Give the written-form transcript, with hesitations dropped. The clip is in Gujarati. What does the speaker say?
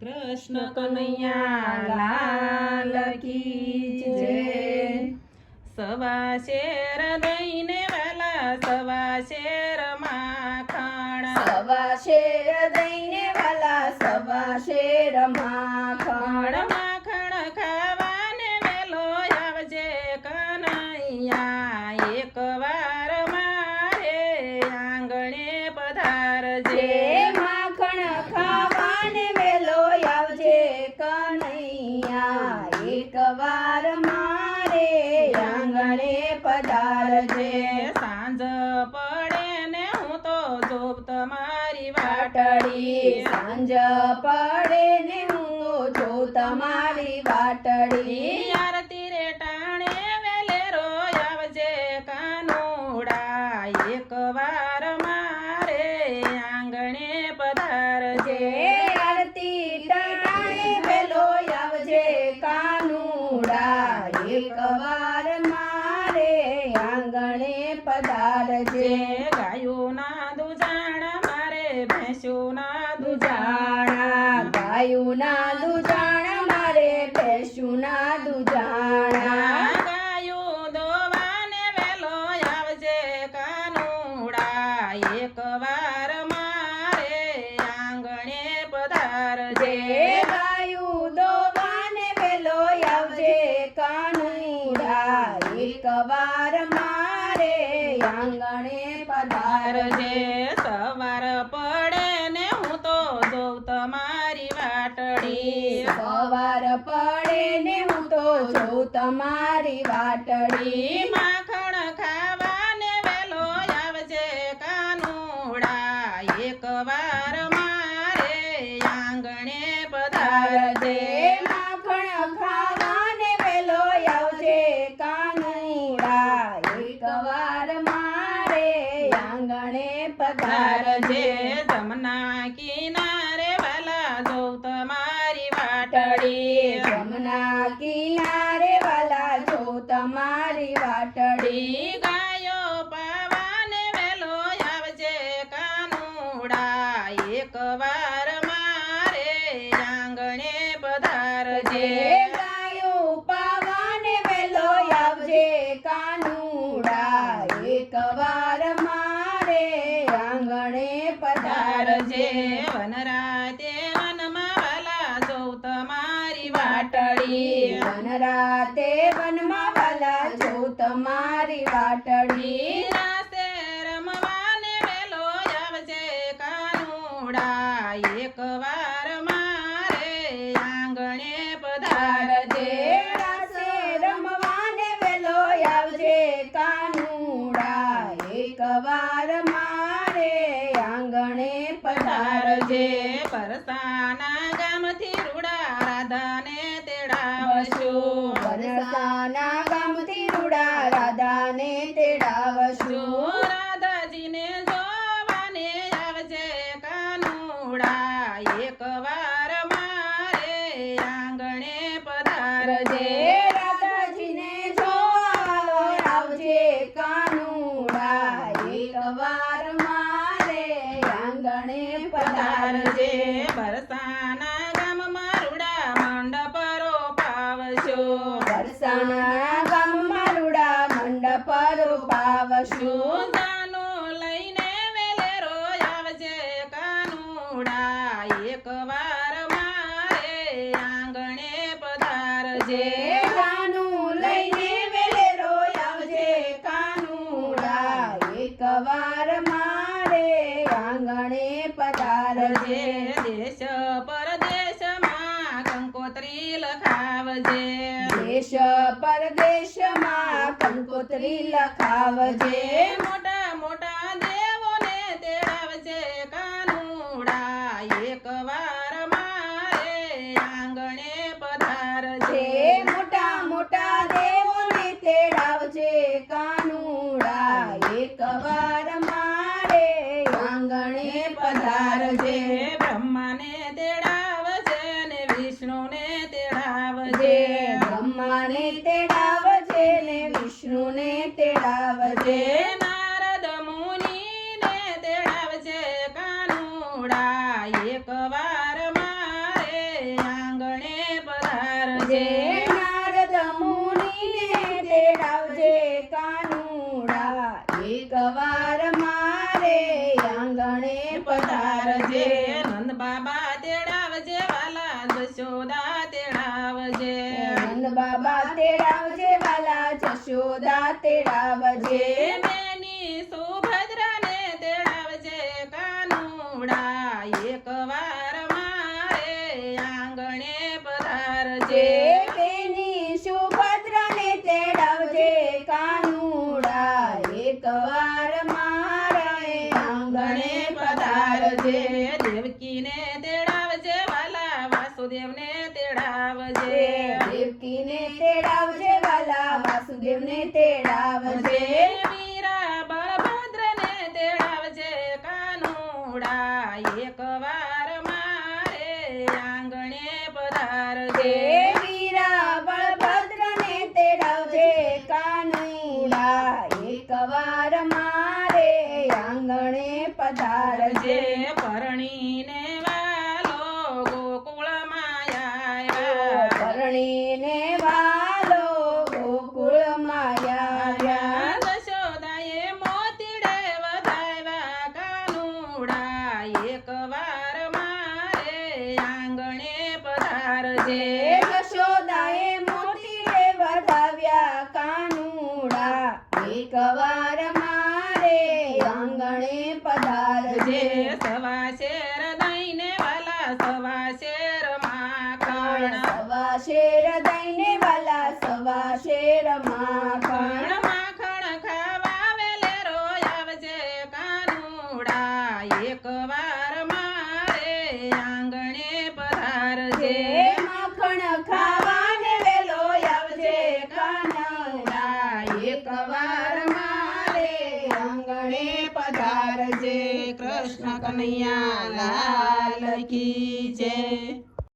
કૃષ્ણ કનૈયા લાલ કી જય। સવા શેર દઈને વાલા સવા શેર માખણ, સવા શેર દઈને વાલા સવા શેર માખણ, માખણ ખાવાને વેલો આવજે કનૈયા, એક વાર મારે આંગણે પધારજે। માખણ ખાવાને વેલો આવજે કનૈયા, એક વાર મારે આંગણે પધારજે। સાંજ પડે ને હું તો જોબ તમારી વાટડી, સાંજ પડે ને હું જો તમારી વાટડી, આરતી રે ટાણે વેલેરો આવજે કાનુડા, એક વાર મારે આંગણે પધારજે। આરતી ટાણે વેલો આવજે કાનુડા, એક વાર મારે આંગણે પધારજે। ગાયોના દુજાણા મારે ભેંસોના દુજાણા, ગાયુના દુજાણા મારે ભેંસુના દુજાણા, ગાયો દોવાને વેલો આવજે કાનુડા, એક વાર મારે આંગણે પધારજે। ગાયું દોવાને વેલો આવજે કાનુડા, એક વાર મારે આંગણે પધારજે। સવાર પડે ને હું તો જોઉં તમારી વાટડી, સવાર પડે ને હું તો જોઉં તમારી વાટડી, માખણ ખાવાને વેલો આવજે કાનુડા, એક વાર મારે આંગણે પધારજે। માખણ ખાવાને વેલો આવજે કાનુડા, એક વાર મારે આંગણે પધારજે। જમના કિનારે વાલા જોઉં તમારી વાટડી, જમના કિનારે વાલા જો તમારી વાટડી, ગાયો પાવાને વેલો આવજે કાનુડા, એક વાર મારે આંગણે પધારજે। ગાયો પાવાને વેલો આવજે કાનુડા, એક વાર મારે આંગણે પધારજે। વનરાતે વનમાં વાલા જોઉં તમારી વાટડી, વનરાતે વનમાં વાલા જો તમારી વાટડી, રાસે રમવાને વેલો આવજે કાનુડા, એક વાર મારે આંગણે પધારજે। રાસે રમવાને વેલો આવજે કાનુડા, એક વાર મારે આંગણે પધારજે। પરસાના ગામથી રૂડા રાધાને તેડાવશું, વરસાના ગામથી રૂડા રાધાને તેડાવશું, રાધાજીને જોવાને આવજે કાનુડા, એક વાર મારે આંગણે પધારજે। રાધાજીને જોવા આવજે કાનુડા, એક વાર મારે આંગણે પધારજે। બરસાના ગામમાં રૂડા મંડપ રોપાવશું, વરસાના ગામમાં રૂડા મંડપ રોપાવશું, દાનો લઈને વેલેરો આવજે કાનુડા, એક વાર મારે આંગણે પધારજે। ગાનું લઈને વેલેરો આવજે કાનુડા, એક વાર મારે આંગણે પધારજે। દેશ પરદેશમાં કંકોત્રી લખાવજે, દેશ પરદેશમાં કંકોત્રી લખાવજે, મોટા મોટા દેવોને તેડાવજે કાનુડા, એક વાર મારે આંગણે પધારજે। મોટા મોટા દેવોને તેડાવજે કાનુડા, એક વાર મારે આંગણે પધારજે। બ્રહ્માને તેડાવજે ને વિષ્ણુને તેડાવજે, બ્રહ્માને તેડાવજે ને વિષ્ણુને તેડાવજે, નારદ મુનિને તેડાવજે કાનુડા, એક વાર મારે પધારજે નારદ મુનિને તેડાવજે કાનુડા એકવાર મારે આંગણે પધારજે પધારજે નંદ બાબા તેડાવજે વાલા જશોદા તેડાવજે નંદ બાબા તેડાવજે વાલા જશોદા તેડાવજે બેની સુભદ્રાને તેડાવજે કાનુડા એકવાર મારે આંગણે પધારજે બેની સુભદ્રાને તેડાવજે કાનુડા એકવાર મારે આંગણે પધારજે દેવકીને તેડાવજે વાલા વાસુદેવને તેડાવજે દેવકીને તેડાવજે વાલા વાસુદેવને તેડાવજે વીરા બળભદ્રને તેડાવજે કાનુડા એકવાર મારે આંગણે પધારજે વીરા બળભદ્રને તેડાવજે કાનુડા એકવાર મારે આંગણે પધારજે પરણીને વાલો ગોકુળમાં આવ્યા પરણીને વાલો ગોકુળમાં આવ્યા જશોદાએ મોતીડે વધાવ્યા કાનુડા એકવાર મારે આંગણે પધારજે યશોદાએ મોતીડે વધાવ્યા કાનુડા એકવાર મારે આંગણે પધારજે સવા શેર દઈને વાલા સવા શેર માખણ સવા શેર દઈને વાલા સવા શેર માખણ માખણ ખાવા વેલે રોયાવજે કાનુડા એકવાર મારે આંગણે પધારજે માખણ ખાવાને વેલો આવજે કાનુડા એકવાર મારે આંગણે પધારજે કૃષ્ણ કનૈયા લાલ કી જય